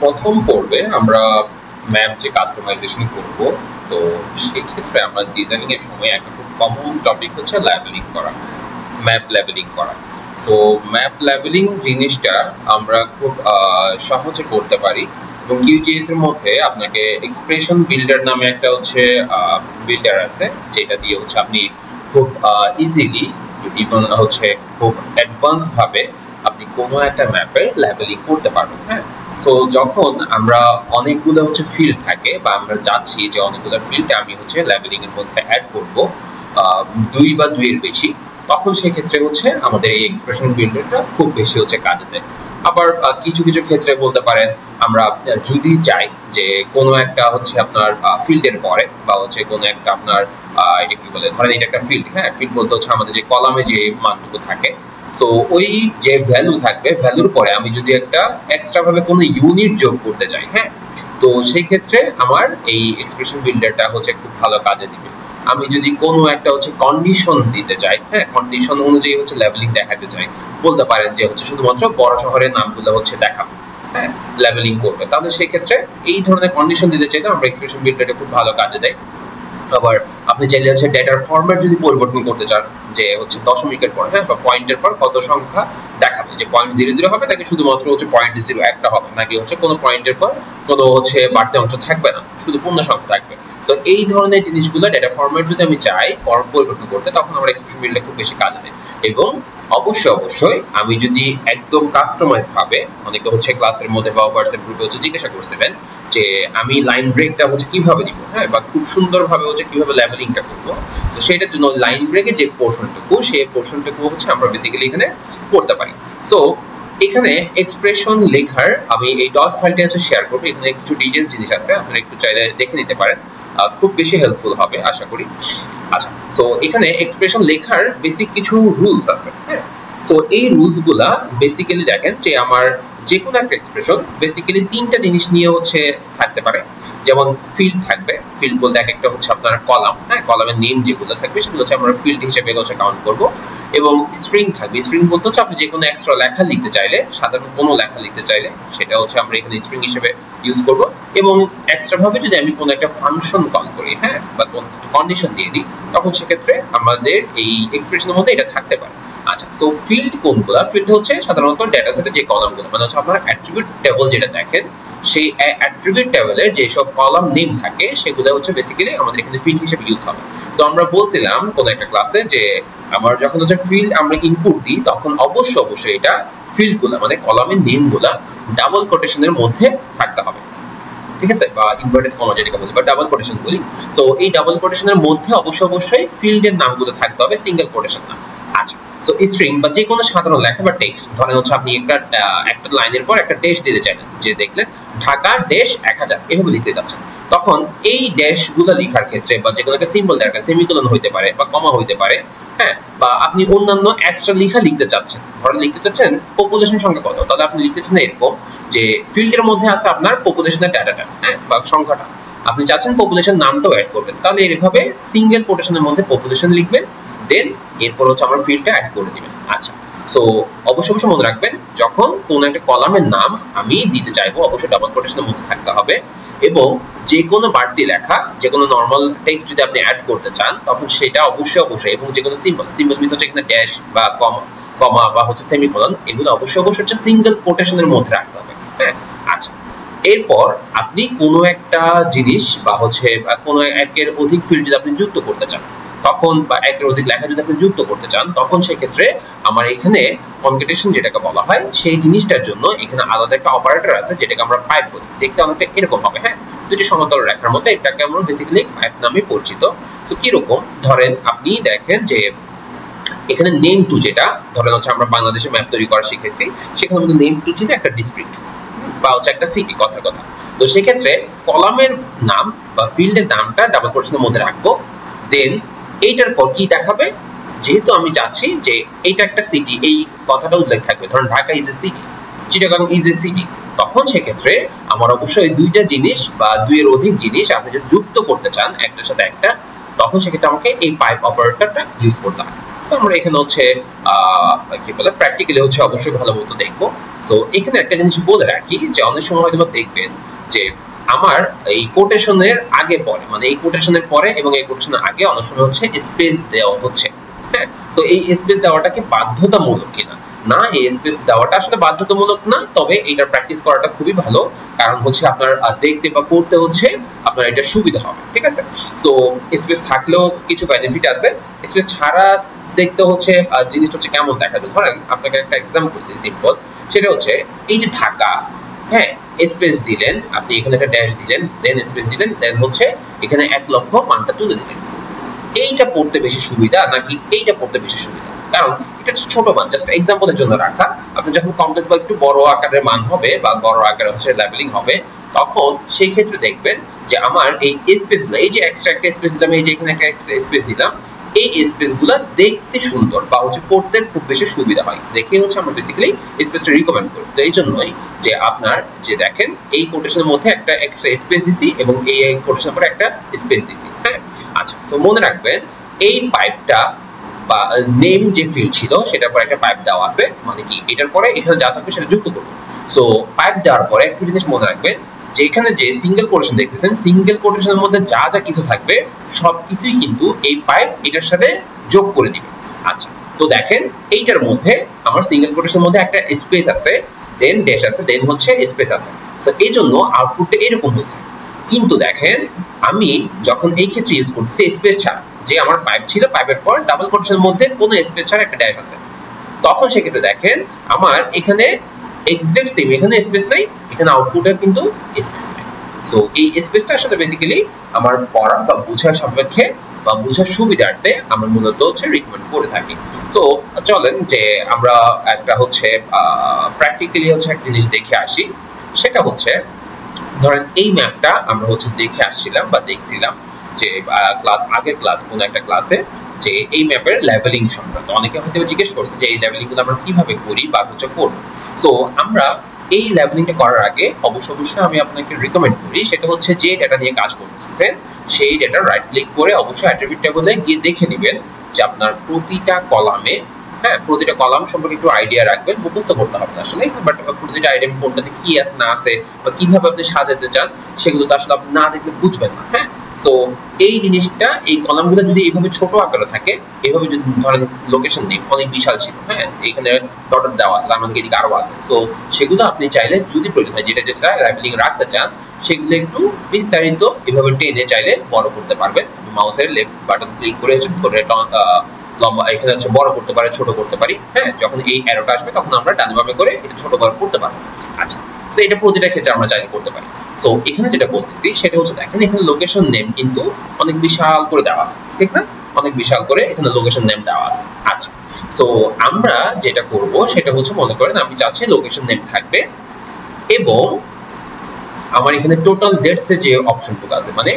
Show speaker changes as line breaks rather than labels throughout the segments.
প্রথম পর্বে আমরা ম্যাপ যে কাস্টমাইজেশন করব, তো সেক্ষেত্রে আমরা ডিজাইনিং এর সময় একটা খুব কমন টপিক হচ্ছে লেবেলিং করা, ম্যাপ লেবেলিং করা। সো ম্যাপ লেবেলিং জিনিসটা আমরা খুব সহজে করতে পারি, এবং কিউজিএস এর মধ্যে আপনাকে এক্সপ্রেশন বিল্ডার নামে একটা হচ্ছে বিল্ডার আছে, যেটা দিয়ে হচ্ছে আপনি খুব ইজিলি ইভেন হচ্ছে খুব অ্যাডভান্স ভাবে আপনি কোনো একটা ম্যাপের লেবেলিং করতে পারবেন। হ্যাঁ, সো যখন আমরা অনেকগুলো হচ্ছে ফিল্ড থাকে বা আমরা যাচ্ছি যে অনেকগুলো ফিল্ডে আমি হচ্ছে লেবেলিং এর মধ্যে অ্যাড করব 2 বা 2 এর বেশি, তখন সেক্ষেত্রে হচ্ছে আমাদের এই এক্সপ্রেশন বিল্ডারটা খুব বেশি হচ্ছে কাজে দেয়। আবার কিছু কিছু ক্ষেত্রে বলতে পারেন আমরা যদি চাই যে কোনো একটা হচ্ছে আপনার ফিল্ডের পরে বা হচ্ছে কোনো একটা আপনার এটা কি বলে, ধরেন এটা একটা ফিল্ড, হ্যাঁ ফিল্ড বলতে হচ্ছে আমাদের যে কলামে যে মানটুকু থাকে, সো ওই যে ভ্যালু থাকবে, ভ্যালুর পরে আমি যদি একটা এক্সট্রা ভাবে কোনো ইউনিট যোগ করতে চাই, হ্যাঁ, তো সেই ক্ষেত্রে আমার এই এক্সপ্রেশন বিল্ডারটা হচ্ছে খুব ভালো কাজে দিবে। আমি যদি কোনো একটা হচ্ছে কন্ডিশন দিতে চাই, হ্যাঁ কন্ডিশন অনুযায়ী হচ্ছে লেবেলিং দেখাতে চাই, বলতে পারেন যে হচ্ছে শুধুমাত্র বড় শহরের নামগুলো হচ্ছে দেখাবো, হ্যাঁ লেবেলিং করবে, তাহলে সেই ক্ষেত্রে এই ধরনের কন্ডিশন দিতে চাইলে আমরা এক্সপ্রেশন বিল্ডারটা খুব ভালো কাজে দেয়। আবার আপনি চাইলে হচ্ছে ডেটার ফরম্যাট যদি পরিবর্তন করতে চান, যে হচ্ছে দশমিকের পর, হ্যাঁ বা পয়েন্টের পর কত সংখ্যা দেখাবে, যে 0.00 হবে নাকি শুধুমাত্র হচ্ছে 0.01 হবে, নাকি হচ্ছে কোনো পয়েন্টের পর কোনো হচ্ছে বাড়তি অংশ থাকবে না, শুধু পূর্ণ সংখ্যা থাকবে। তো এই ধরনের জিনিসগুলো ডেটা ফরম্যাট যদি আমি চাই পরিবর্তন করতে, তখন আমার এক্সপ্রেশন বিল্ডার খুব বেশি কাজে দেয়। এবং অবশ্যই আমি যদি একদম কাস্টমাইজ ভাবে, অনেকে হচ্ছে ক্লাসের মধ্যে বা হোয়াটসঅ্যাপ গ্রুপে হচ্ছে জিজ্ঞাসা করছিলেন যে আমি লাইন ব্রেকটা হচ্ছে কিভাবে দিব, হ্যাঁ বা খুব সুন্দরভাবে হচ্ছে কিভাবে লেবেলিংটা করবো, তো সেটার জন্য লাইন ব্রেকে যে পোর্শনটুকু, সেই পোর্শনটুকু হচ্ছে আমরা বেসিক্যালি এখানে করতে পারি। সো এখানে এক্সপ্রেশন লেখার আমি এই ডট ফাইলটা হচ্ছে শেয়ার করবো, এখানে কিছু ডিটেইলস জিনিস আছে, আপনারা একটু চাইলে দেখে নিতে পারেন, খুব বেশি হেল্পফুল হবে আশা করি। আচ্ছা, সো এখানে এক্সপ্রেশন লেখার বেসিক কিছু রুলস আছে, হ্যাঁ। সো এই রুলস গুলা বেসিক্যালি দেখেন যে আমার যে কোনো একটা এক্সপ্রেশন বেসিক্যালি 3টা জিনিস নিয়ে হচ্ছে থাকতে পারে। যেমন ফিল্ড থাকবে, ফিল্ড বলতে একটা হচ্ছে আপনার কলাম, হ্যাঁ কলামের নেম যেগুলো থাকবে সেগুলো হচ্ছে আমরা ফিল্ড হিসেবে হচ্ছে কাউন্ট করব। এবং স্ট্রিং থাকবে, স্ট্রিং বলতে হচ্ছে আপনি যে কোনো এক্সট্রা লেখা লিখতে চাইলে, সাধারণ কোনো লেখা লিখতে চাইলে সেটা হচ্ছে আমরা এখানে স্ট্রিং হিসেবে ইউজ করব। এবং এক্সট্রা ভাবে যদি আমি কোনো একটা ফাংশন কল করি, হ্যাঁ বা কোনো কন্ডিশন দিয়ে দিই, তখন সেক্ষেত্রে আমাদের এই এক্সপ্রেশনের মধ্যে এটা থাকতে পারে। আচ্ছা, সো ফিল্ড কোনগুলা? ফিল্ড হচ্ছে সাধারণত ডেটা সেটে যে কলামগুলো, মানে হচ্ছে আপনার অ্যাট্রিবিউট টেবল যেটা দেখেন, সেই অ্যাট্রিবিউট টেবলের যেসব কলাম নেম থাকে সেগুলো হচ্ছে বেসিক্যালি আমাদের এখানে ফিল্ড হিসেবে ইউজ হবে। তো আমরা বলছিলাম কোন একটা ক্লাসে যে আমার যখন হচ্ছে ফিল্ড আমরা ইনপুট দিই, তখন অবশ্যই এটা ফিল্ডগুলো মানে কলামের নেমগুলা ডাবল কোটেশনের মধ্যে থাকতে হবে, ঠিক আছে, বা ইনভার্টেড কমা যেটাকে বলি বা ডাবল কোটেশন বলি। তো এই ডাবল কোটেশনের মধ্যে অবশ্যই ফিল্ডের নামগুলো থাকতে হবে, সিঙ্গেল কোটেশন না। আচ্ছা, সো স্ট্রিং বা যে কোনো সাধারণ লেখা বা টেক্সট, ধরেন হচ্ছে আপনি একটা লাইনের পর একটা ড্যাশ দিতে চাইলেন, যে দেখলেন ঢাকা ড্যাশ 1000 এভাবে লিখতে যাচ্ছেন, তখন এই ড্যাশগুলো লেখার ক্ষেত্রে বা যে কোনো একটা সিম্বল দরকার, সেমিকোলন হইতে পারে বা কমা হইতে পারে, হ্যাঁ, বা আপনি অন্যান্য এক্সট্রা লেখা লিখতে চাচ্ছেন, ধরেন লিখতে চাচ্ছেন পপুলেশন সংখ্যা কত, তাহলে আপনি লিখতেছেন এরকম যে ফিল্ডের মধ্যে আছে আপনার পপুলেশনের ডাটাটা, হ্যাঁ বা সংখ্যাটা, আপনি চাচ্ছেন পপুলেশন নামটাও অ্যাড করবেন, তাহলে এইভাবে সিঙ্গেল কোটেশনের মধ্যে পপুলেশন লিখবেন, দেন এরপর হচ্ছে আমার ফিল্ডটা অ্যাড করে দিবেন। আচ্ছা, সো অবশ্যই মনে রাখবেন যখন কোন একটা কলামের নাম আমি দিতে চাইবো, অবশ্যই ডাবল কোটেশনের মধ্যে থাকতে হবে। এবং যে কোনো বাড়তি লেখা, যে কোনো নরমাল টেক্সট যদি আপনি অ্যাড করতে চান, তখন সেটা অবশ্যই এবং যে কোনো সিম্বল মিনস হচ্ছে এখানে ড্যাশ বা কমা বা হচ্ছে সেমিকোলন, এগুলো অবশ্যই হচ্ছে সিঙ্গেল কোটেশনের মধ্যে রাখতে হবে, হ্যাঁ। আচ্ছা, এরপর আপনি কোনো একটা জিনিস বা হচ্ছে কোনো একের অধিক ফিল্ড যদি আপনি যুক্ত করতে চান, তখন বা একের অধিক লেখা যদি আপনি যুক্ত করতে চান, তখন সেক্ষেত্রে আমার এখানে কনকেটেশন যেটাকে বলা হয়, সেই জিনিসটার জন্য এখানে আলাদা একটা অপারেটর আছে যেটাকে আমরা পাইপ বলি, দেখতে অনেকটা এরকম হবে, হ্যাঁ দুটি সমতল রেখার মতো, এটাকে আমরা বেসিক্যালি পাইপ নামে পরিচিত। তো কিরকম, ধরেন আপনি দেখেন যে এখানে নেম টু, যেটা ধরেন হচ্ছে আমরা বাংলাদেশে ম্যাপ তৈরি করা শিখেছি, সেখানে কিন্তু নেম টু যেটা একটা ডিস্ট্রিক্ট বা হচ্ছে একটা সিটি, কথার কথা। তো সেক্ষেত্রে কলামের নাম বা ফিল্ডের নামটা ডাবল কোটেশনের মধ্যে রাখবো, দেন এইটার পর কি দেখাবে, যেহেতু আমি চাচ্ছি যে এইটা একটা সিটি, এই কথাটা উল্লেখ থাকবে, ধরেন Dhaka is a city, Chittagong is a city, তখন সেক্ষেত্রে আমার অবশ্যই দুইটা জিনিস বা দুইয়ের অধিক জিনিস আপনি যদি যুক্ত করতে চান একটার সাথে একটা, তখন সেক্ষেত্রে আমাকে এই পাইপ অপারেটরটা ইউজ করতে হয়। তো আমরা এখানে হচ্ছে কি বলে প্র্যাকটিক্যালি হচ্ছে অবশ্যই ভালো মতো দেখবো। তো এখানে একটা জিনিস বলে রাখি যে অনেক সময় হয়তো দেখবেন যে আমার এই কোটেশনের আগে পরে, মানে এই কোটেশনের পরে এবং এই কোটেশনের আগে অনেক সময় হচ্ছে স্পেস দেওয়া হচ্ছে। হ্যাঁ, তো এই স্পেস দেওয়াটা কি বাধ্যতামূলক কিনা? না, এই স্পেস দেওয়াটা আসলে বাধ্যতামূলক না, তবে এটা প্র্যাকটিস করাটা খুবই ভালো, কারণ হচ্ছে আপনার দেখতে বা পড়তে হচ্ছে আপনার এটা সুবিধা হবে। ঠিক আছে, তো স্পেস থাকলেও কিছু বেনিফিট আছে, স্পেস ছাড়া দেখতে হচ্ছে জিনিসটা হচ্ছে কেমন দেখা যায়। ধরেন আপনাকে একটা এক্সাম্পল দিই সিম্পল, সেটা হচ্ছে এই যে ঢাকা, হ্যাঁ, স্পেস দিলেন আপনি, এখানে একটা ড্যাশ দিলেন, দেন স্পেস দিলেন, দেন হচ্ছে এখানে 1 লক্ষ মানটা তুলে দিলেন। এইটা পড়তে বেশি সুবিধা নাকি এইটা পড়তে বেশি সুবিধা? কারণ এটা হচ্ছে ছোট মান, জাস্ট এক্সাম্পলের জন্য রাখা। আপনি যখন কমপ্লেক্স বা একটু বড় আকারের মান হবে বা বড় আকারে হচ্ছে লেভেলিং হবে, তখন সেই ক্ষেত্রে দেখবেন যে আমার এই স্পেস গুলো, এই যে এক্সট্রা একটা স্পেস দিলাম, এই যে এখানে একটা স্পেস দিলাম, এই স্পেস গুলো দেখতে সুন্দর বা হচ্ছে পড়তে খুব বেশি সুবিধা হয় দেখে হচ্ছে আমরা বেসিক্যালি স্পেসটা রিকমেন্ড করি। তো এই জন্যই যে আপনার যে দেখেন এই কোটেশনের মধ্যে একটা এক্সট্রা স্পেস দিছি এবং এই কোটেশনের পরে একটা স্পেস দিছি। হ্যাঁ, আচ্ছা, তো মনে রাখবেন এই পাইপটা বা নেম যে ফিল্ড ছিল সেটার পরে একটা পাইপ দেওয়া আছে, মানে কি এটার পরে এখানে যা থাকবে সেটা যুক্ত করবো। সো পাইপ দেওয়ার পরে একটা জিনিস মনে রাখবেন যে এখানে যে সিঙ্গেল কোটেশন দেখতেছেন, সিঙ্গেল কোটেশনের মধ্যে যা যা কিছু থাকবে সবকিছুই কিন্তু এই পাইপ এটার সাথে যোগ করে দিবে। আচ্ছা, তো দেখেন এইটার মধ্যে আমার সিঙ্গেল কোটেশনের মধ্যে একটা স্পেস আছে, দেন ড্যাশ আছে, দেন হচ্ছে স্পেস আছে। তো এই জন্য আউটপুটটা এরকম হয়েছে। কিন্তু দেখেন আমি যখন এই ক্ষেত্রে ইউজ করতেছি স্পেস ছাড়া, যে আমার পাইপ ছিল, পাইপের পর ডাবল কোটেশনের মধ্যে কোনো স্পেস ছাড়া একটা ড্যাশ আছে, তখন সেক্ষেত্রে দেখেন আমার এখানে এক্সাক্ট সেম, এখানে স্পেস নাই, এখানে আউটপুটের কিন্তু স্পেস নাই। সো এই স্পেসটা আসলে বেসিক্যালি আমার পড়া বা বোঝার সাপেক্ষে বা বোঝার সুবিধার্থে আমরা মূলত হচ্ছে রিকমেন্ড করে থাকি। তো চলেন যে আমরা একটা হচ্ছে প্র্যাকটিক্যালি হচ্ছে একটা জিনিস দেখে আসি। সেটা হচ্ছে ধরেন এই ম্যাপটা আমরা হচ্ছে দেখে আসছিলাম বা দেখছিলাম যে আগের ক্লাস কোন একটা ক্লাসে, যে এই ম্যাপের লেভেলিং সংক্রান্ত অনেকে হয়তো জিজ্ঞেস করছে যে এই লেভেলিং গুলো আমরা কিভাবে করি বা হচ্ছে করব। তো আমরা এই লেভেলিংটা করার আগে অবশ্যই আমি আপনাকে রিকমেন্ড করি, সেটা হচ্ছে যে ডেটা নিয়ে কাজ করতেছেন সেই ডেটা রাইট ক্লিক করে অবশ্যই অ্যাট্রিবিউট টেবলে গিয়ে দেখে নেবেন যে আপনার প্রতিটা কলামে, হ্যাঁ, প্রতিটা কলাম সম্পর্কে একটু আইডিয়া রাখবেন, মুখস্থ করতে হবে না আসলে, বাট প্রতিটা আইটেম কোনটাতে কি আছে না আছে বা কিভাবে আপনি সাজাতে চান সেগুলো তো আসলে আপনি না দেখলে বুঝবেন না। হ্যাঁ, তো এই জিনিসটা, এই কলামগুলো যদি এইভাবে ছোট আকারে থাকে, এইভাবে যদি ধরেন লোকেশন নেই অনেক বিশাল ছিল, হ্যাঁ, এখানে ডটেড দেওয়া আছে, তার মানে এদিকে আরো আছে, তো সেগুলো আপনি চাইলে যদি প্রয়োজন হয় যেটা যেটা লেভেলিং রাখতে চান সেগুলো একটু বিস্তারিত এভাবে টেনে চাইলে বড় করতে পারবেন। মাউসের লেফট বাটন ক্লিক করে ধরে লম্বা এখানে হচ্ছে বড় করতে পারি, ছোট করতে পারি। হ্যাঁ, যখন এই অ্যারোটা আসবে তখন আমরা ডান বামে করে এটা ছোট বড় করতে পারবো। আচ্ছা, তো এটা প্রতিটা ক্ষেত্রে আমরা চাইলে করতে পারি। তো এখানে যেটা বলতেছি সেটা হচ্ছে দেখেন এখানে লোকেশন নেম কিন্তু অনেক বিশাল করে দেওয়া আছে, ঠিক না? অনেক বিশাল করে এখানে লোকেশন নেম দেওয়া আছে। আচ্ছা, তো আমরা যেটা করব সেটা হচ্ছে মনে করেন আমি চাচ্ছি লোকেশন নেম থাকবে এবং আমার এখানে টোটাল ডেটস এর যে অপশনটুকু আছে, মানে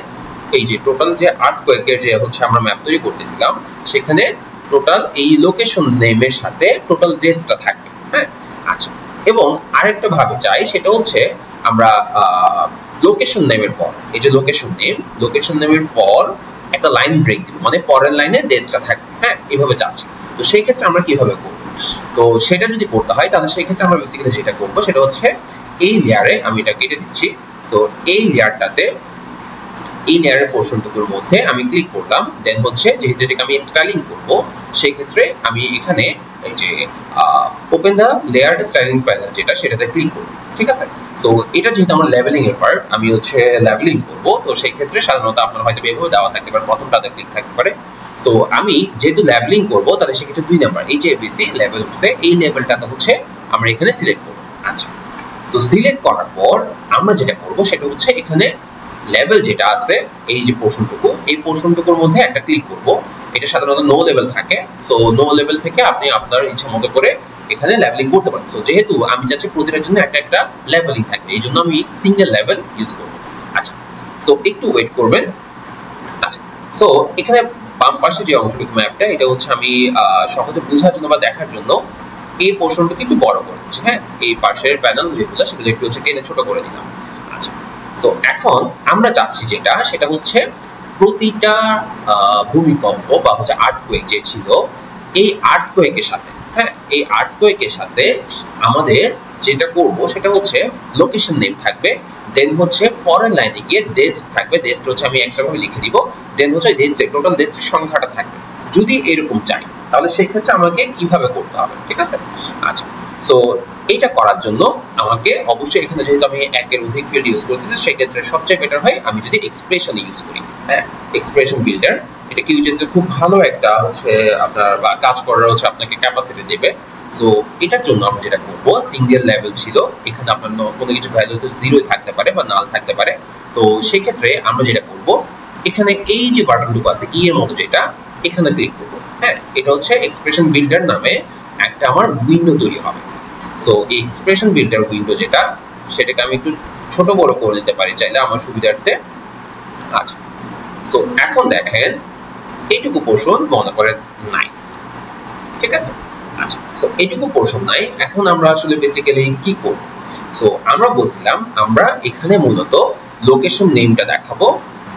এই যে টোটাল যে আর্থকোয়েকের যে হচ্ছে আমরা ম্যাপ তৈরি করতেছিলাম সেখানে টোটাল এই লোকেশন নেমের সাথে টোটাল ডেটসটা থাকবে। হ্যাঁ, আচ্ছা, এবং আরেকটা ভাবে চাই সেটা হচ্ছে আমরা লোকেশন নেমের পর, এই যে লোকেশন নেমের পর একটা লাইন ব্রেক দিব, মানে পরের লাইনে ডেটসটা থাকবে। হ্যাঁ, এইভাবে চাচ্ছি। তো সেই ক্ষেত্রে আমরা কিভাবে করব? তো সেটা যদি করতে হয় তাহলে সেই ক্ষেত্রে আমরা বেসিক্যালি যেটা করব সেটা হচ্ছে এই লেয়ারে আমি এটা কেটে দিচ্ছি। তো এই লেয়ারটাতে, এই লেয়ারের পোর্শনটুকুর মধ্যে আমি ক্লিক করলাম, দেন হচ্ছে যেহেতু এটাকে আমি স্টাইলিং করব সেই ক্ষেত্রে আমি এখানে এই যে open the layer styling panel যেটা সেটাতে ক্লিক করব। ঠিক আছে, তো এটা যেহেতু আমার লেভেলিং এর পার্ট, আমি হচ্ছে লেভেলিং করব, তো সেই ক্ষেত্রে সাধারণত আপনার হয়তো এভাবে দেওয়া থাকতে পারে, প্রথমটাতে ক্লিক থাকতে পারে। সো আমি যেহেতু লেভেলিং করব তাহলে সেক্ষেত্রে 2 নাম্বার এই যে এবিসি লেভেল হচ্ছে এই লেভেলটাতে হচ্ছে আমরা এখানে সিলেক্ট করব। আচ্ছা, তো সিলেক্ট করার পর আমরা যেটা করব সেটা হচ্ছে এখানে লেভেল যেটা আছে এই যে পোর্শনটুকু, এই পোর্শনটুকুর মধ্যে একটা ক্লিক করব। এটা সাধারণত নো লেভেল থাকে, সো নো লেভেল থেকে আপনি আপনার ইচ্ছা মতো করে এখানে লেভেলিং করতে পারেন। সো যেহেতু আমি চাচ্ছি প্রতিটার জন্য একটা একটা লেভেলিং থাকবে এই জন্য আমি সিঙ্গেল লেভেল ইউজ করব। আচ্ছা, সো একটু ওয়েট করবেন। আচ্ছা, সো এখানে বাম পাশে যে অংশটুকু ম্যাপটা এটা হচ্ছে আমি সহজে বোঝার জন্য বা দেখার জন্য এই পোর্শনটাকে একটু বড় করে দিচ্ছি। হ্যাঁ, এই পাশের প্যানেল যেগুলো সেগুলো একটু হচ্ছে টেনে ছোট করে দিলাম। আচ্ছা, তো এখন আমরা চাচ্ছি যেটা সেটা হচ্ছে প্রতিটা ভূমিকম্প বা হচ্ছে আর্থকুয়েক যে ছিল এই আর্থকোয়েকের সাথে, হ্যাঁ, এই আর্থকোয়েকের সাথে আমাদের যেটা করব সেটা হচ্ছে লোকেশন নেম থাকবে, দেন হচ্ছে পরের লাইনে গিয়ে ডেস্ক থাকবে, ডেস্ক হচ্ছে আমি এক্সট্রা ভাবে লিখে দিব, দেন হচ্ছে ডেস্কের টোটাল ডেস্কের সংখ্যাটা থাকবে। যদি এরকম চাই তাহলে সেই ক্ষেত্রে আমাকে কিভাবে করতে হবে, ঠিক আছে? আচ্ছা, সো এটা করার জন্য আমাকে অবশ্যই এখানে যেহেতু আমি একের অধিক ফিল্ড ইউজ করতেছি সেক্ষেত্রে সবচেয়ে বেটার হয় আমি যদি এক্সপ্রেশন ইউজ করি। হ্যাঁ, এক্সপ্রেশন বিল্ডার এটা কি হচ্ছে খুব ভালো একটা হচ্ছে আপনার বা কাজ করার হচ্ছে আপনাকে ক্যাপাসিটি দেবে। সো এটার জন্য আমরা যেটা করব, সিঙ্গেল লেভেল ছিল, এখানে আপনার কোনো কিছু ভ্যালু তো জিরোই থাকতে পারে বা নাল থাকতে পারে। তো সেক্ষেত্রে আমরা যেটা করব, এখানে এই যে বাটনটুকু আছে কি এর মতো যেটা, এখানে ক্লিক করব। হ্যাঁ, এটা হচ্ছে এক্সপ্রেশন বিল্ডার নামে একটা আমার উইন্ডো তৈরি হবে। সো এই এক্সপ্রেশন বিল্ডার উইন্ডো যেটা, সেটাকে আমি একটু ছোট বড় করে দিতে পারি চাইলে আমার সুবিধার্থে। আচ্ছা, সো এখন দেখেন এইটুকু পোর্শন মনে করেন নাই, ঠিক আছে? আচ্ছা, সো এইটুকু পোর্শন নাই, এখন আমরা আসলে বেসিক্যালি কি করব? সো আমরা বলছিলাম আমরা এখানে মূলত লোকেশন নেমটা দেখাবো,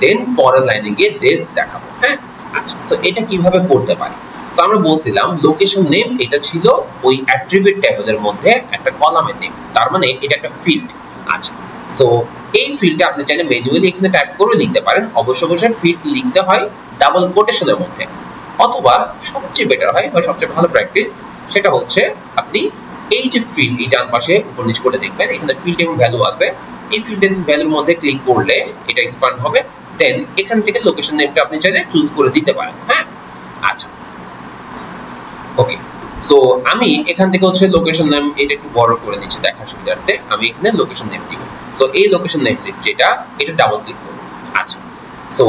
দেন পরের লাইনে গিয়ে ডেস্ক দেখাবো। হ্যাঁ, আচ্ছা, সো এটা কিভাবে করতে পারি? তো আমরা বলছিলাম লোকেশন নেম এটা ছিল ওই অ্যাট্রিবিউট টেবিলের মধ্যে একটা কলামের নেম, তার মানে এটা একটা ফিল্ড। আচ্ছা, সো এই ফিল্ডে আপনি চাইলে ম্যানুয়ালি এখানে টাইপ করে লিখতে পারেন, অবশ্যই ফিল্ড লিখতে হয় ডাবল কোটেশনের মধ্যে, অথবা সবচেয়ে বেটার হয় বা সবচেয়ে ভালো প্র্যাকটিস সেটা হচ্ছে আপনি এই যে ফিল্ড এই ডান পাশে উপর নিচ করে দেখবেন এখানে ফিল্ড এবং ভ্যালু আছে, এই ফিল্ড এবং ভ্যালুর মধ্যে ক্লিক করলে এটা এক্সপ্যান্ড হবে, দেন এখান থেকে লোকেশন নেমটা আপনি চাইলে চুজ করে দিতে পারেন। হ্যাঁ, আচ্ছা, ওকে, সো আমি এখান থেকে হচ্ছে লোকেশন নেম এটা একটু বড় করে নিচ্ছি দেখার সুবিধার্থে, আমি এখানে লোকেশন নেম দিব। সো এই লোকেশন নেম যেটা, এটা ডাবল ক্লিক করব। আচ্ছা, সো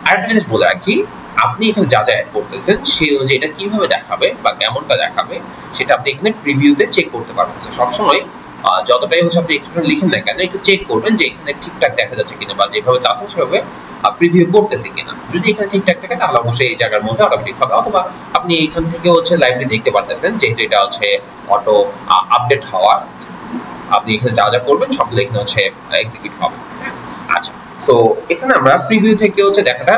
আরেকটা জিনিস বলে রাখি, আপনি এখানে যা যা অ্যাড করতেছেন সেই অনুযায়ী এটা কিভাবে দেখাবে বা কেমনটা দেখাবে সেটা আপনি এখানে প্রিভিউতে চেক করতে পারবেন। সো সবসময় যতটাই হচ্ছে আপনি এক্সপ্রেশন লিখেন না কেন একটু চেক করবেন যে এখানে ঠিকঠাক দেখা যাচ্ছে কিনা বা যেভাবে চাচ্ছেন সেভাবে প্রিভিউ করতেছে কিনা। যদি এখানে ঠিকঠাক থাকে তাহলে অবশ্যই এই জায়গার মধ্যে অটোমেটিক হবে, অথবা আপনি এখান থেকে হচ্ছে লাইভলি দেখতে পারতেছেন যেহেতু এটা হচ্ছে অটো আপডেট হওয়া, আপনি এখানে যা যা করবেন সবগুলো এখানে হচ্ছে এক্সিকিউট হবে। আচ্ছা, সো এখানে আমরা প্রিভিউ থেকে হচ্ছে দেখাটা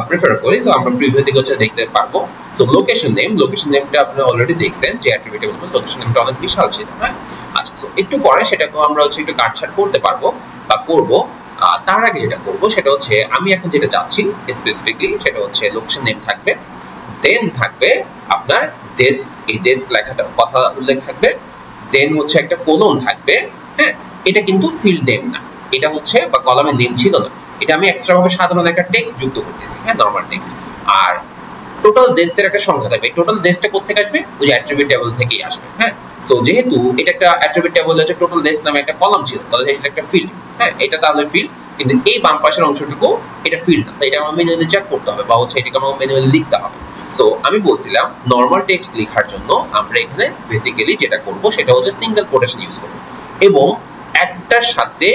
প্রেফার করি, সো আমরা প্রিভিউ থেকে হচ্ছে দেখতে পারবো। সো লোকেশন নেমটা আপনি অলরেডি দেখছেন যে অ্যাট্রিবিউটের মধ্যে লোকেশন নেমটা অনেক বিশাল ছিল। হ্যাঁ, আচ্ছা, সো একটু পরে সেটাকে আমরা হচ্ছে একটু কাটছাট করতে পারবো বা করব। তার আগে যেটা করব সেটা হচ্ছে আমি এখন যেটা চাচ্ছি স্পেসিফিকলি সেটা হচ্ছে লোকেশন নেম থাকবে, দেন থাকবে আপনার ডেটস, এই ডেটস লেখাটা কথা উল্লেখ থাকবে, দেন হচ্ছে একটা কোলন থাকবে। হ্যাঁ, এটা কিন্তু ফিল্ড নেম না, এটা হচ্ছে বা কলামের নেম ছিল না, এটা আমি এক্সট্রা ভাবে সাধারণ একটা টেক্সট যুক্ত করতেছি। হ্যাঁ, নরমাল টেক্সট। আর টোটাল ডেস্কের একটা সংখ্যা থাকবে, টোটাল ডেস্কটা কোথা থেকে আসবে? ওই যে অ্যাট্রিবিউট টেবিল থেকেই আসবে। হ্যাঁ, সো যেহেতু এটা একটা অ্যাট্রিবিউট টেবিল হচ্ছে টোটাল ডেস্ক নামে একটা কলাম ছিল, তাহলে এটা একটা ফিল্ড। হ্যাঁ, এটা তাহলে ফিল্ড, কিন্তু এই বাম পাশের অংশটুকু এটা ফিল্ড না, তাই এটা আমার ম্যানুয়ালি চেক করতে হবে বা হচ্ছে এটাকে আমার ম্যানুয়ালি লিখতে হবে। সো আমি বলছিলাম নরমাল টেক্সট লেখার জন্য আমরা এখানে বেসিক্যালি যেটা করব সেটা হচ্ছে সিঙ্গেল কোটেশন ইউজ করব এবং একটার সাথে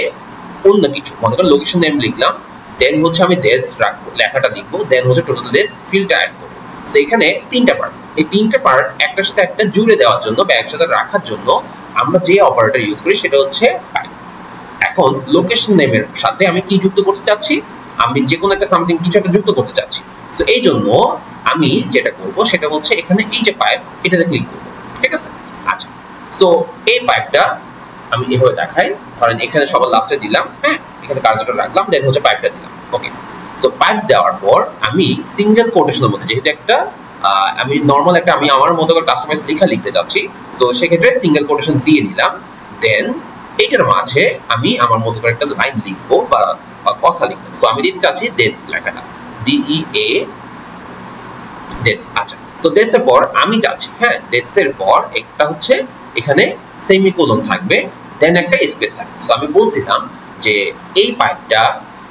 অন্য কিছু, মনে করেন লোকেশন নেম লিখলাম, দেন হচ্ছে আমি দেশ রাখবো, লেখাটা লিখবো, দেন হচ্ছে টোটাল দেশ ফিল্ডটা অ্যাড করবো। সো এখানে তিনটা পার্ট, এই তিনটা পার্ট একটার সাথে একটা জুড়ে দেওয়ার জন্য বা একসাথে রাখার জন্য আমরা যে অপারেটর ইউজ করি সেটা হচ্ছে পাইপ। এখন লোকেশন নেমের সাথে আমি কি যুক্ত করতে চাচ্ছি? আমি যে কোনো একটা সামথিং কিছু একটা যুক্ত করতে চাচ্ছি। সো এই জন্য আমি যেটা করব সেটা হচ্ছে এখানে এই যে পাইপ এটাতে ক্লিক করব, ঠিক আছে? আচ্ছা, সো এই পাইপটা আমি এভাবে দেখাই, ধরেন এখানে সবার লাস্টে দিলাম, হ্যাঁ, এখানে কার্যটা রাখলাম, দেন হচ্ছে পাইপটা দিলাম। ওকে, সো পাইপ দেওয়ার পর আমি সিঙ্গেল কোটেশনের মধ্যে যেহেতু একটা আমি নরমাল একটা আমি আমার মতো করে কাস্টমাইজ লেখা লিখতে চাচ্ছি, সো সেক্ষেত্রে সিঙ্গেল কোটেশন দিয়ে দিলাম, দেন এইটার মাঝে আমি আমার মতো করে একটা লাইন লিখবো বা কথা লিখবো। সো আমি দিতে চাচ্ছি ডেটস লেখাটা, DEA ডেটস। আচ্ছা, তো ডেটস এর পর আমি চাচ্ছি, হ্যাঁ, ডেটস এর পর একটা হচ্ছে এখানে সেমিকোলন থাকবে, দেন একটা স্পেস থাকবে। সো আমি বলছিলাম যে এই পাইপটা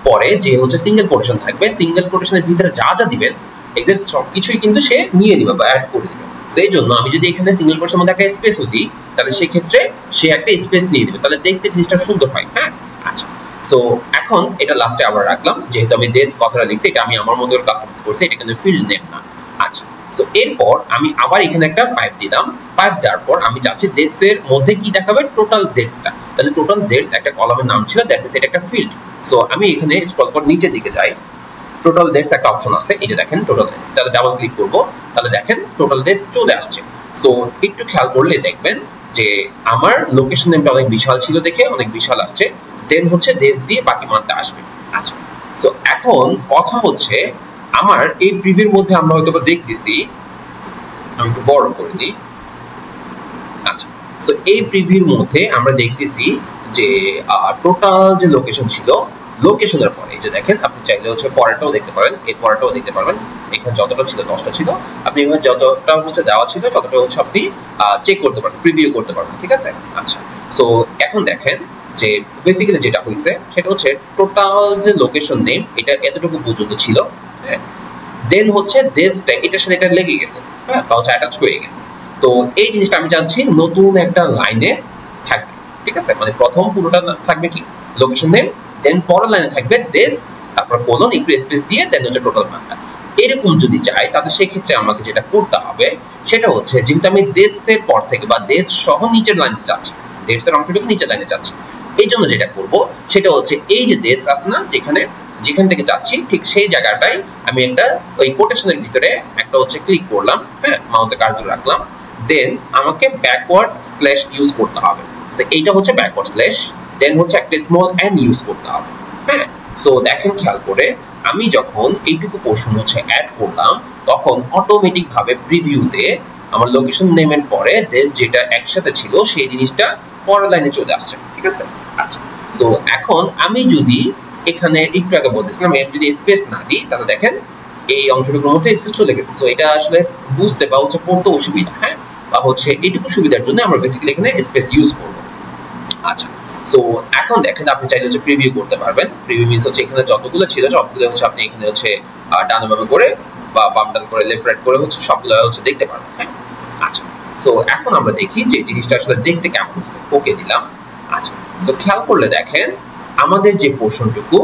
পরে যে হচ্ছে সিঙ্গেল কোটেশন থাকবে, সিঙ্গেল কোটেশনের ভিতরে যা যা দিবেন এক্সাক্ট সবকিছুই কিন্তু সে নিয়ে নিবে বা অ্যাড করে দিবে। তো এই জন্য আমি যদি এখানে সিঙ্গেল কোটেশনের মধ্যে একটা স্পেসও দিই তাহলে সেই ক্ষেত্রে সে একটা স্পেস নিয়ে নেবে, তাহলে দেখতে জিনিসটা সুন্দর হয়। হ্যাঁ, আচ্ছা, সো এখন এটা লাস্টে আবার রাখলাম, যেহেতু আমি দেশ কথাটা লিখছি এটা আমি আমার মতো করে কাস্টমাইজ করছি, এটা কিন্তু ফিল্ড নেম না। আচ্ছা, তো এরপর আমি আবার এখানে একটা পাইপ দিলাম, পাইপ দেওয়ার পর আমি চাচ্ছি ডেটস এর মধ্যে কি দেখাবে? টোটাল ডেটসটা, তাহলে টোটাল ডেটস একটা কলামের নাম ছিল, দ্যাট মিন্স এটা একটা ফিল্ড। সো আমি এখানে স্ক্রল করে নিচের দিকে যাই, টোটাল ডেটস একটা অপশন আছে, এই যে দেখেন টোটাল ডেটস, তাহলে ডাবল ক্লিক করব, তাহলে দেখেন টোটাল ডেটস চলে আসছে। সো একটু খেয়াল করলে দেখবেন যে আমার লোকেশন নেমটা অনেক বিশাল ছিল দেখে অনেক বিশাল আসছে, দেন হচ্ছে ডেটস দিয়ে বাকি মানটা আসবে। আচ্ছা, সো এখন কথা হচ্ছে আমার এই প্রিভিউর মধ্যে আমরা হয়তো দেখতেছি, আমি একটু বড় করে দিই। আচ্ছা, সো এই প্রিভিউর মধ্যে আমরা দেখতেছি যে টোটাল যে লোকেশন ছিল, লোকেশনের পরে এই যে দেখেন আপনি চাইলে হচ্ছে পরেরটাও দেখতে পারেন, এর পরেরটাও দেখতে পারবেন। এখানে যতটা ছিল 10টা ছিল, আপনি এখানে যতটা হচ্ছে দেওয়া ছিল ততটা হচ্ছে আপনি চেক করতে পারবেন, প্রিভিউ করতে পারবেন, ঠিক আছে। আচ্ছা, সো এখন দেখেন যে বেসিক্যালি যেটা হয়েছে সেটা হচ্ছে টোটাল যে লোকেশন নেম এটা এতটুকু পর্যন্ত ছিল, হ্যাঁ, দেন হচ্ছে দেশটা এটার সাথে এটা লেগে গেছে, হ্যাঁ, বা হচ্ছে অ্যাটাচ হয়ে গেছে। তো এই জিনিসটা আমি জানছি নতুন একটা লাইনে থাকবে, ঠিক আছে, মানে প্রথম পুরোটা থাকবে কি লোকেশন নেম, দেন পরের লাইনে থাকবে দেশ, তারপর কোলন একটু স্পেস দিয়ে দেন হচ্ছে টোটাল মানটা। এরকম যদি চাই তাহলে সেক্ষেত্রে আমাকে যেটা করতে হবে সেটা হচ্ছে যেহেতু আমি দেশের পর থেকে বা দেশ সহ নিচের লাইনে যাচ্ছি, দেশের অংশটুকু নিচের লাইনে যাচ্ছি, এই জন্য যেটা করব সেটা হচ্ছে এই যে দেশ আছে না যেখান থেকে যাচ্ছি ঠিক সেই জায়গাটাই আমি একটা ওই কোটেশনের ভিতরে একটা হচ্ছে ক্লিক করলাম, হ্যাঁ, মাউসে কার্সর রাখলাম, দেন আমাকে ব্যাকওয়ার্ড স্ল্যাশ ইউজ করতে হবে। সো এইটা হচ্ছে ব্যাকওয়ার্ড স্ল্যাশ, দেন হচ্ছে একটা স্মল এন ইউজ করতে হবে, হ্যাঁ। সো দেখেন খেয়াল করে আমি যখন এইটুকু পোর্শন হচ্ছে অ্যাড করলাম তখন অটোমেটিক ভাবে প্রিভিউতে আমার লোকেশন নেমের পরে দেশ যেটা একসাথে ছিল সেই জিনিসটা পরের লাইনে চলে আসছে, ঠিক আছে। আচ্ছা, সো এখন আমি যদি এখানে একটু আগে বলতেছিলাম আমি যদি স্পেস না দিই তাহলে দেখেন এই অংশটুকুর মধ্যে স্পেস চলে গেছে। সো এটা আসলে বুঝতে বা হচ্ছে পড়তে অসুবিধা, হ্যাঁ, বা হচ্ছে এইটুকু সুবিধার জন্য আমরা বেসিক্যালি এখানে স্পেস ইউজ করব। আচ্ছা, সো এখন দেখেন আপনি চাইলে হচ্ছে প্রিভিউ করতে পারবেন। প্রিভিউ মিন্স হচ্ছে এখানে যতগুলো ছিল সবগুলো হচ্ছে আপনি এখানে হচ্ছে ডান বাম করে বা বাম ডান করে লেফট রাইট করে হচ্ছে সবগুলো হচ্ছে দেখতে পারবেন, হ্যাঁ। আচ্ছা, সো এখন আমরা দেখি যে জিনিসটা আসলে দেখতে কেমন হচ্ছে। ওকে দিলাম। আচ্ছা, তো খেয়াল করলে দেখেন আমাদের যে পোর্শনটুকু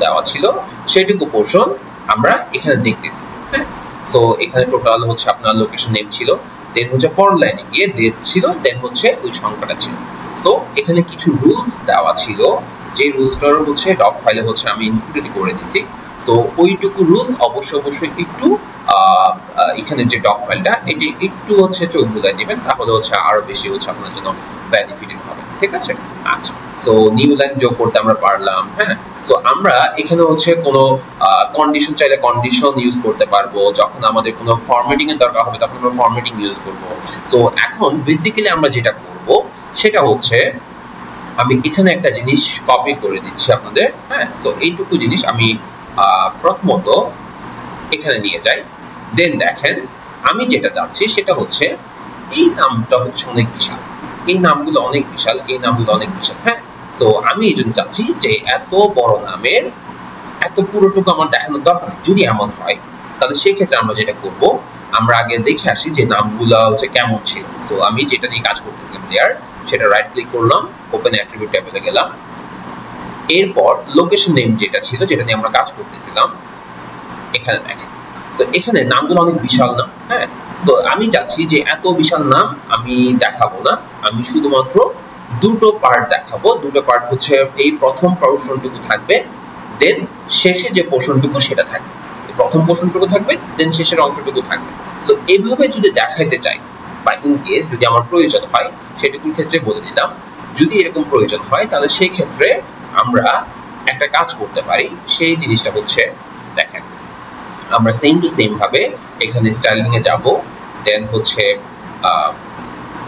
দেওয়া ছিল সেটুকু পোর্শন আমরা এখানে দেখতেছি, হ্যাঁ। সো এখানে টোটাল হচ্ছে আপনার লোকেশন নেম ছিল, দেন হচ্ছে পর লাইনে গিয়ে ডেট ছিল, দেন হচ্ছে ওই সংখ্যাটা ছিল। সো এখানে কিছু রুলস দেওয়া ছিল, যে রুলসটার হচ্ছে ডক ফাইলে হচ্ছে আমি ইনক্লুডেড করে দিছি। সো ওইটুকু রুলস অবশ্যই একটু এখানে যে ডক ফাইলটা এটি একটু হচ্ছে চোখ বুলাই দিবেন, তাহলে হচ্ছে আরো বেশি হচ্ছে আপনার জন্য বেনিফিটেড হবে, ঠিক আছে। আচ্ছা, সো নিউ লাইন যোগ করতে আমরা পারলাম, হ্যাঁ। সো আমরা এখানে হচ্ছে কোনো কন্ডিশন চাইলে কন্ডিশন ইউজ করতে পারবো, যখন আমাদের কোনো ফরম্যাটিং এর দরকার হবে তখন আমরা ফরম্যাটিং ইউজ করব। সো এখন বেসিক্যালি আমরা যেটা করব সেটা হচ্ছে আমি এখানে একটা জিনিস কপি করে দিচ্ছি আপনাদের, হ্যাঁ। সো এইটুকু জিনিস আমি প্রথমত এখানে নিয়ে যাই, দেন দেখেন আমি যেটা চাচ্ছি সেটা হচ্ছে এই নামটা হচ্ছে অনেক বিশাল, এই নামগুলো অনেক বিশাল, এই নামগুলো অনেক বিশাল, হ্যাঁ। তো আমি এই জন্য চাচ্ছি যে এত বড় নামের এত পুরোটুকু আমার দেখানোর দরকার নেই। যদি এমন হয় তাহলে সেক্ষেত্রে আমরা যেটা করব আমরা আগে দেখে আসি যে নামগুলো হচ্ছে কেমন ছিল। সো আমি যেটা নিয়ে কাজ করতেছিলাম দেয়ার সেটা রাইট ক্লিক করলাম, ওপেন অ্যাট্রিবিউট ট্যাবে গেলাম, এরপর লোকেশন নেম যেটা ছিল যেটা নিয়ে আমরা কাজ করতেছিলাম এখানে দেখেন। তো এখানে নামগুলো অনেক বিশাল নাম, হ্যাঁ। তো আমি চাচ্ছি যে এত বিশাল নাম আমি দেখাবো না, আমি শুধুমাত্র দুটো পার্ট দেখাবো। দুটো পার্ট হচ্ছে এই প্রথম পোর্শনটুকু থাকবে, দেন শেষে যে পোর্শনটুকু সেটা থাকবে। প্রথম পোর্শনটুকু থাকবে, দেন শেষের অংশটুকু থাকবে। তো এইভাবে যদি দেখাইতে চাই বা ইন কেস যদি আমার প্রয়োজন হয় সেটুকুর ক্ষেত্রে বলে দিলাম। যদি এরকম প্রয়োজন হয় তাহলে সেই ক্ষেত্রে আমরা একটা কাজ করতে পারি, সেই জিনিসটা হচ্ছে দেখেন আমরা সেম টু সেম ভাবে এখানে স্টাইলিং এ যাব, দেন হচ্ছে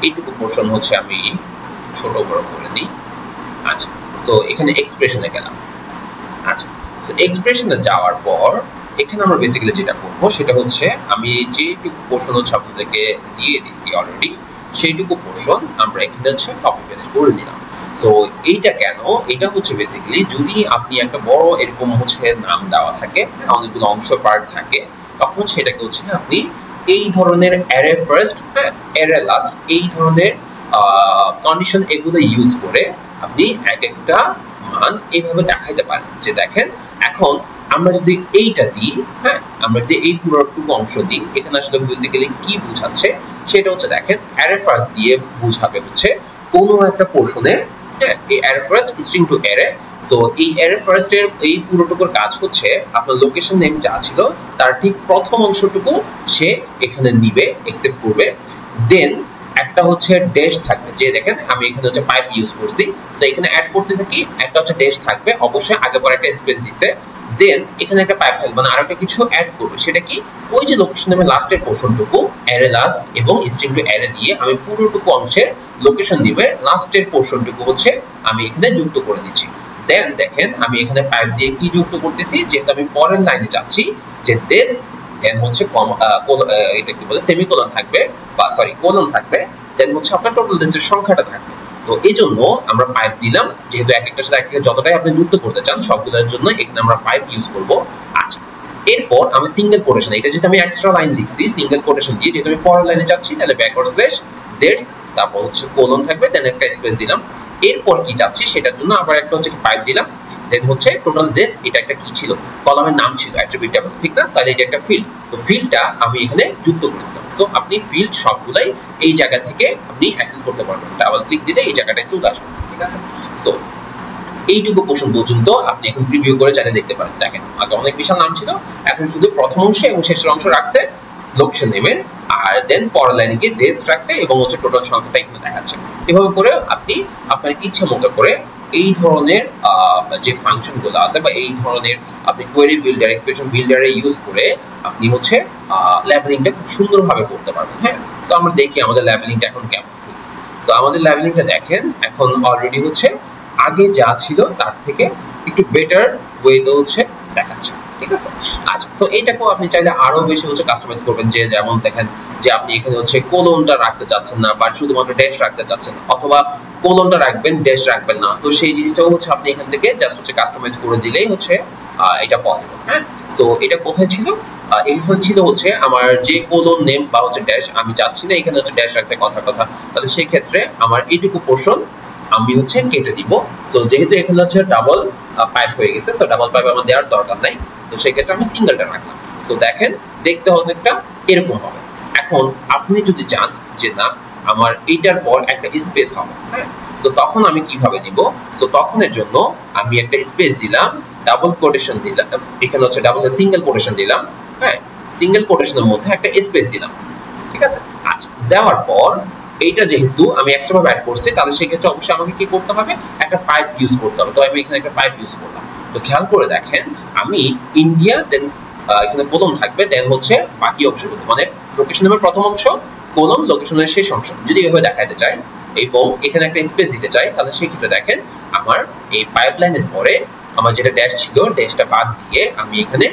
এইটুকু পোর্শন হচ্ছে আমি ছোট বড় করে দিই। আচ্ছা, সো এখানে এক্সপ্রেশনে গেলাম। আচ্ছা, সো এক্সপ্রেশনে যাওয়ার পর এখানে আমরা বেসিক্যালি যেটা করব সেটা হচ্ছে আমি যেটুকু পোর্শন হচ্ছে আপনাদেরকে দিয়ে দিয়েছি অলরেডি সেইটুকু পোর্শন আমরা এখানে হচ্ছে কপি পেস্ট করে দিলাম। সো এইটা কেন, এটা হচ্ছে বেসিক্যালি যদি আপনি একটা বড় এরকম হচ্ছে নাম দেওয়া থাকে, অনেকগুলো অংশ পার্ট থাকে, তখন সেটাকে হচ্ছে আপনি এই ধরনের অ্যারে ফার্স্ট, হ্যাঁ, অ্যারে লাস্ট এই ধরনের কন্ডিশন এগুলো ইউজ করে আপনি এক একটা মান এইভাবে দেখাইতে পারেন যে দেখেন এখন আমরা যদি এইটা দিই, হ্যাঁ, আমরা যদি এই পুরোটুকু অংশ দিই এখানে আসলে বেসিক্যালি কি বোঝাচ্ছে সেটা হচ্ছে দেখেন অ্যারে ফার্স্ট দিয়ে বোঝাবে হচ্ছে কোনো একটা পোর্শনের হ্যাঁ, এই array first string to array. So এই অ্যারে ফার্স্ট এর এই পুরোটুকুর কাজ হচ্ছে আপনার লোকেশন নেম যা ছিল তার ঠিক প্রথম অংশটুকু সে এখানে নিবে, একসেপ্ট করবে। দেন একটা হচ্ছে ড্যাশ থাকবে, যে দেখেন আমি এখানে হচ্ছে পাইপ ইউজ করছি। সো এখানে অ্যাড করতেছে কি, একটা হচ্ছে ড্যাশ থাকবে, অবশ্যই আগে পরে একটা স্পেস দিছে। দেন এখানে একটা পাইপ থাকবে, মানে আরেকটা কিছু অ্যাড করবে, সেটা কি, ওই যে লোকেশন নেমের লাস্টের পোর্শনটুকু অ্যারে লাস্ট এবং স্ট্রিং টু অ্যারে দিয়ে আমি পুরোটুকু অংশের লোকেশন নেমের লাস্টের পোর্শনটুকু হচ্ছে আমি এখানে যুক্ত করে দিচ্ছি। দেন দেখেন আমি এখানে পাইপ দিয়ে কি যুক্ত করতেছি, যেহেতু আমি পরের লাইনে যাচ্ছি যে দিস, দেন হচ্ছে এটা কি বলে সেমিকোলন থাকবে, বা সরি কোলন থাকবে। দেন হচ্ছে আপনার টোটাল দেশের সংখ্যাটা থাকবে। তো এই জন্য আমরা পাইপ দিলাম, যেহেতু এক একটার সাথে এক একটা যতটাই আপনি যুক্ত করতে চান সবগুলোর জন্য এখানে আমরা পাইপ ইউজ করব। আচ্ছা, এরপর আমি সিঙ্গেল কোটেশন, এটা যেহেতু আমি এক্সট্রা লাইন লিখছি সিঙ্গেল কোটেশন দিয়ে, যেহেতু আমি পরের লাইনে যাচ্ছি তাহলে ব্যাকওয়ার্ড স্ল্যাশ দেটস, তারপর হচ্ছে কোলন থাকবে, দেন একটা স্পেস দিলাম। এরপর কি যাচ্ছি সেটার জন্য আবার একটা হচ্ছে পাইপ দিলাম। দেন হচ্ছে টোটাল দিস, এটা একটা কি ছিল, কলামের নাম ছিল অ্যাট্রিবিউট টেবল, ঠিক না? তাহলে এটা একটা ফিল্ড, তো ফিল্ডটা আমি এখানে যুক্ত করে দিলাম। সো আপনি ফিল্ড সবগুলাই এই জায়গা থেকে আপনি অ্যাক্সেস করতে পারবেন, ডাবল ক্লিক দিলে এই জায়গাটায় চলে আসবে, ঠিক আছে? সো এইটুকু পোর্শন পর্যন্ত আপনি এখন প্রিভিউ করে চাইলে দেখতে পারেন। দেখেন আগে অনেক বিশাল নাম ছিল, এখন শুধু প্রথম অংশে এবং শেষের অংশ রাখছে লোকেশন নেমের, আর দেন পরের লাইনে গিয়ে ডেটস রাখছে এবং হচ্ছে টোটাল সংখ্যাটা এখানে দেখাচ্ছে। এভাবে করে আপনি আপনার ইচ্ছা মতো করে এই ধরনের যে ফাংশনগুলো আছে বা এই ধরনের আপনি কোয়েরি বিল্ডার, এক্সপ্রেশন বিল্ডারে ইউজ করে আপনি হচ্ছে লেভেলিংটা খুব সুন্দরভাবে করতে পারবেন। হ্যাঁ, তো আমরা দেখি আমাদের লেভেলিংটা এখন কেমন হয়েছে। তো আমাদের লেভেলিংটা দেখেন এখন অলরেডি হচ্ছে আগে যা ছিল তার থেকে একটু বেটার ওয়েতে হচ্ছে দেখাচ্ছে, ঠিক আছে? আচ্ছা, তো এইটাকেও আপনি চাইলে আরো বেশি হচ্ছে কাস্টমাইজ করবেন, যে যেমন দেখেন যে আপনি এখানে হচ্ছে কোলনটা রাখতে চাচ্ছেন না বা শুধুমাত্র ড্যাশ রাখতে চাচ্ছেন, অথবা কোলনটা রাখবেন ড্যাশ রাখবেন না, তো সেই জিনিসটাও হচ্ছে আপনি এখান থেকে জাস্ট হচ্ছে কাস্টমাইজ করে দিলেই হচ্ছে এটা পসিবল। হ্যাঁ, তো এটা কোথায় ছিল, এখানে ছিল হচ্ছে আমার যে কোলন নেম বা হচ্ছে ড্যাশ আমি চাচ্ছি না এখানে হচ্ছে ড্যাশ রাখতে, কথা তাহলে সেই ক্ষেত্রে আমার এইটুকু পোর্শন আমি হচ্ছে কেটে দিব। সো যেহেতু এখানে হচ্ছে ডাবল পাইপ হয়ে গেছে, সো ডাবল পাইপ আমার দেওয়ার দরকার নাই, তো সেই ক্ষেত্রে আমি সিঙ্গেলটা রাখলাম। সো দেখেন দেখতে অনেকটা এরকম হবে। এখন আপনি যদি চান যে না আমার এইটার পর একটা স্পেস হবে, হ্যাঁ, সো তখন আমি কিভাবে দিব? সো তখনের জন্য আমি একটা স্পেস দিলাম, ডাবল কোটেশন দিলাম, এখানে হচ্ছে ডাবল সিঙ্গেল কোটেশন দিলাম, হ্যাঁ, সিঙ্গেল কোটেশনের মধ্যে একটা স্পেস দিলাম, ঠিক আছে? আচ্ছা, দেওয়ার পর এইটা যেহেতু আমি এক্সট্রা ভাবে অ্যাড করছি, তাহলে সেক্ষেত্রে অবশ্যই আমাকে কি করতে হবে, একটা পাইপ ইউজ করতে হবে। তো আমি এখানে একটা পাইপ ইউজ করলাম। তো খেয়াল করে দেখেন আমি ইন্ডিয়া, দেন এখানে কোলন থাকবে, দেন হচ্ছে বাকি অংশগুলো, মানে লোকেশন নামের প্রথম অংশ কোলন লোকেশনের শেষ অংশ যদি এভাবে দেখাতে চাই এবং এখানে একটা স্পেস দিতে চাই, তাহলে সেই ক্ষেত্রে দেখেন আমার এই পাইপলাইনের পরে আমার যেটা ড্যাশ ছিল ড্যাশটা বাদ দিয়ে আমি এখানে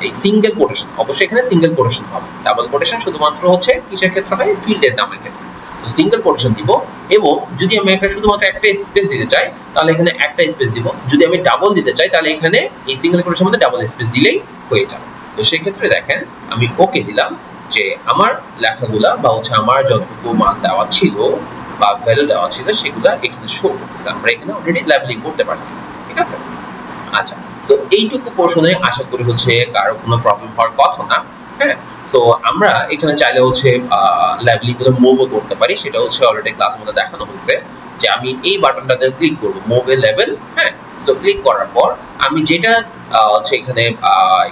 এই সিঙ্গেল কোটেশন, অবশ্যই এখানে সিঙ্গেল কোটেশন হবে, ডাবল কোটেশন শুধুমাত্র হচ্ছে কিসের ক্ষেত্রে হয়, ফিল্ডের নামের ক্ষেত্রে। তো সিঙ্গেল কোটেশন দিব, এবং যদি আমি একটা শুধুমাত্র একটা স্পেস দিতে চাই তাহলে এখানে একটা স্পেস দিব, যদি আমি ডাবল দিতে চাই তাহলে এখানে এই সিঙ্গেল কোটেশনের মধ্যে ডাবল স্পেস দিলেই হয়ে যাবে। তো সেই ক্ষেত্রে দেখেন আমি ওকে দিলাম, যে আমার লেখাগুলা বা হচ্ছে আমার যতটুকু মান দেওয়া ছিল বা ভ্যালু দেওয়া ছিল সেগুলা এখানে শো করতেছে, আমরা এখানে অলরেডি লেবেলিং করতে পারছি, ঠিক আছে? আচ্ছা, তো এইটুকু পোর্শনে আশা করি হচ্ছে কারো কোনো প্রবলেম হওয়ার কথা না। হ্যাঁ, তো আমরা এখানে চাইলে হচ্ছে লেবেলিং গুলো মুভও করতে পারি, সেটা হচ্ছে অলরেডি ক্লাসের মধ্যে দেখানো হয়েছে, যে আমি এই বাটনটাতে ক্লিক করব মুভে লেভেল। হ্যাঁ, তো ক্লিক করার পর আমি যেটা হচ্ছে এখানে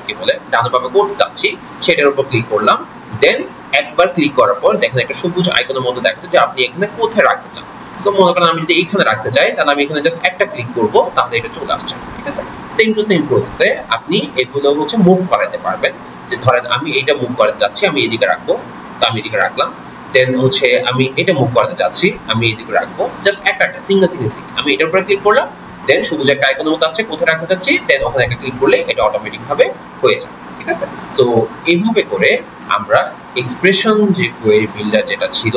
কি বলে ডানে বামে করতে চাচ্ছি সেটার উপর ক্লিক করলাম। দেন একবার ক্লিক করার পর দেখেন একটা সবুজ আইকনের মধ্যে দেখাচ্ছে যে আপনি এখানে কোথায় রাখতে চান। তো মনে করেন আমি যদি এইখানে রাখতে চাই তাহলে আমি এখানে জাস্ট একটা ক্লিক করব, তাহলে এটা চলে আসছে, ঠিক আছে? সেম টু সেম প্রসেসে আপনি এগুলো হচ্ছে মুভ করাতে পারবেন, যে ধরেন আমি এইটা মুভ করাতে যাচ্ছি আমি এদিকে রাখবো, তো আমি এদিকে রাখলাম। দেন হচ্ছে আমি এটা মুভ করাতে যাচ্ছি আমি এদিকে রাখবো, জাস্ট একটা সিঙ্গেল ক্লিক, আমি এটার উপরে ক্লিক করলাম। দেন সবুজ একটা আইকনের মতো আসছে কোথায় রাখতে চাচ্ছি, দেন ওখানে একটা ক্লিক করলে এটা অটোমেটিক ভাবে হয়ে যাবে, ঠিক আছে? তো এইভাবে করে আমরা এক্সপ্রেশন যে কোয়েরি বিল্ডার যেটা ছিল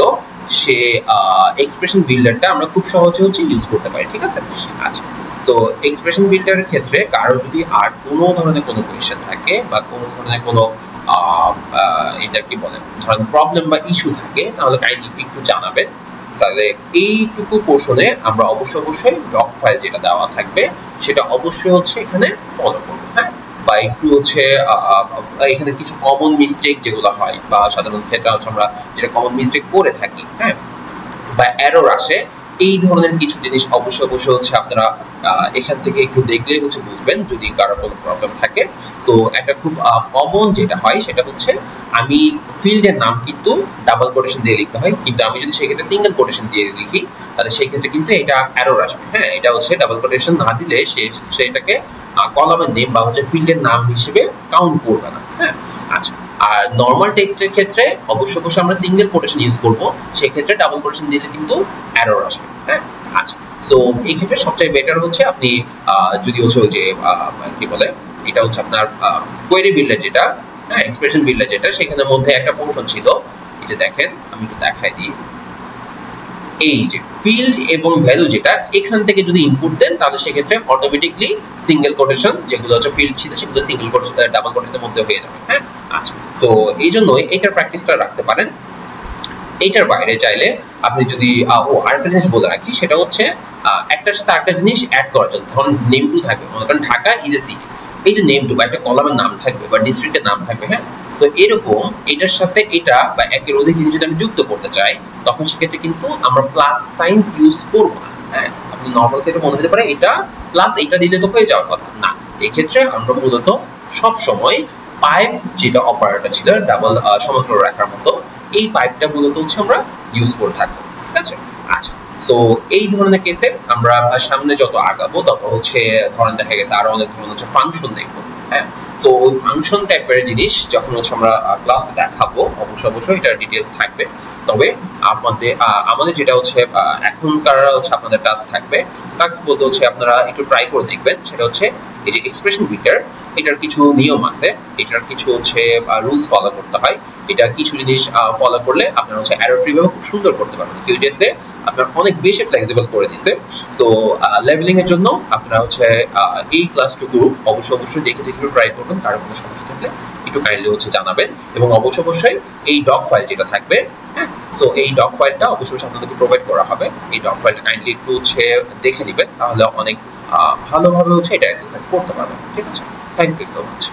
সে এক্সপ্রেশন বিল্ডারটা আমরা খুব সহজে হচ্ছে ইউজ করতে পারি, ঠিক আছে? আচ্ছা, তো এক্সপ্রেশন বিল্ডারের ক্ষেত্রে কারো যদি আর কোনো ধরনের কোনো কোয়েশ্চেন থাকে বা কোনো ধরনের কোনো এটা কি বলে ধরেন প্রবলেম বা ইস্যু থাকে তাহলে কাইন্ডলি একটু জানাবেন। তাহলে এইটুকু পোর্শনে আমরা অবশ্যই ডক ফাইল যেটা দেওয়া থাকবে সেটা অবশ্যই হচ্ছে এখানে ফলো করবো। হ্যাঁ, বা একটু হচ্ছে এখানে কিছু কমন মিস্টেক যেগুলো হয় বা সাধারণ ক্ষেত্রে হচ্ছে আমরা যেটা কমন মিস্টেক করে থাকি, হ্যাঁ, বা এরর আসে, এই ধরনের কিছু জিনিস অবশ্যই হচ্ছে আপনারা এখান থেকে একটু দেখলে হচ্ছে বুঝবেন যদি কারো কোনো প্রবলেম থাকে। তো একটা খুব কমন যেটা হয় সেটা হচ্ছে আমি ফিল্ডের নাম কিন্তু ডাবল কোটেশন দিয়ে লিখতে হয়, কিন্তু আমি যদি সেক্ষেত্রে সিঙ্গেল কোটেশন দিয়ে লিখি তাহলে সেক্ষেত্রে কিন্তু এটা এরর আসবে। হ্যাঁ, এটা হচ্ছে ডাবল কোটেশন না দিলে সেটাকে কলামের নেম বা হচ্ছে ফিল্ডের নাম হিসেবে কাউন্ট করবে না। হ্যাঁ, আচ্ছা। আর নরমাল টেক্সটের ক্ষেত্রে অবশ্যই আমরা সিঙ্গেল কোটেশন ইউজ করব, সেক্ষেত্রে ডাবল কোটেশন দিলে কিন্তু এরর আসবে। হ্যাঁ, আচ্ছা। সো এই ক্ষেত্রে সবচেয়ে বেটার হচ্ছে আপনি যদি হচ্ছে ওই যে কি বলে এটা হচ্ছে আপনার কোয়েরি বিল্ডার যেটা, হ্যাঁ, এক্সপ্রেশন বিল্ডার যেটা, সেখানের মধ্যে একটা পোর্শন ছিল, এই যে দেখেন আমি একটু দেখাই দিই, এই যে ফিল্ড এবং ভ্যালু যেটা এখান থেকে যদি ইনপুট দেন তাহলে সেক্ষেত্রে অটোমেটিকলি সিঙ্গেল কোটেশন যেগুলো হচ্ছে ফিল্ড ছিল সেগুলো সিঙ্গেল কোটেশন ডাবল কোটেশনের মধ্যে হয়ে যাবে। হ্যাঁ, আচ্ছা। তো এই জন্যই এটার প্র্যাকটিসটা রাখতে পারেন। এইটার বাইরে চাইলে আপনি যদি আরেকটা জিনিস বলে রাখি, সেটা হচ্ছে একটার সাথে আরেকটা জিনিস অ্যাড করার জন্য ধরুন নেম টু থাকবে, মনে করেন ঢাকা ইজ এ সিটি, এই যে নেম টু বা একটা কলামের নাম থাকবে বা ডিস্ট্রিক্টের নাম থাকবে। হ্যাঁ, তো এরকম এটার সাথে এটা বা একের অধিক জিনিস যদি আমি যুক্ত করতে চাই তখন সেক্ষেত্রে কিন্তু আমরা প্লাস সাইন ইউজ করবো না। হ্যাঁ, আপনি নর্মাল ক্ষেত্রে মনে হতে পারে এটা প্লাস এটা দিলে তো হয়ে যাওয়ার কথা না, এক্ষেত্রে আমরা মূলত সব সময় পাইপ যেটা অপারেটর ছিল ডাবল সমান্তরাল রাখার মতো, এই পাইপটা মূলত হচ্ছে আমরা ইউজ করে থাকবো। ঠিক আছে, আচ্ছা। সো এই ধরনের কেসে আমরা সামনে যত আগাবো তত হচ্ছে ধরেন দেখা গেছে আরো অনেক ধরনের হচ্ছে ফাংশন দেখবো। হ্যাঁ, তো ওই ফাংশন টাইপের জিনিস যখন হচ্ছে আমরা ক্লাসে দেখাবো অবশ্যই এটা ডিটেলস থাকবে। তবে আমাদের যেটা হচ্ছে এখনকার হচ্ছে আপনাদের টাস্ক থাকবে, টাস্ক বলতে হচ্ছে আপনারা একটু ট্রাই করে দেখবেন, সেটা হচ্ছে এই যে এক্সপ্রেশন বিল্ডার, এটার কিছু নিয়ম আছে, এটার কিছু হচ্ছে রুলস ফলো করতে হয়। এটা কিছু জিনিস ফলো করলে আপনারা হচ্ছে এরর ফ্রি ভাবে খুব সুন্দর করতে পারবেন। কিউজেসে আপনার অনেক বেশি ফ্লেক্সিবল করে দিয়েছে। সো লেভেলিং এর জন্য আপনারা হচ্ছে এই ক্লাসটুকু অবশ্যই দেখে ট্রাই করবেন। কারো কোনো সমস্যা থাকলে একটু কাইন্ডলি হচ্ছে জানাবেন, এবং অবশ্যই এই ডক ফাইল যেটা থাকবে, হ্যাঁ, সো এই ডক ফাইলটা অবশ্যই আপনাদেরকে প্রোভাইড করা হবে। এই ডক ফাইলটা কাইন্ডলি একটু হচ্ছে দেখে নেবেন, তাহলে অনেক ভালোভাবে হচ্ছে এটা এক্সারসাইজ করতে পারবেন। ঠিক আছে, থ্যাংক ইউ সো মাচ।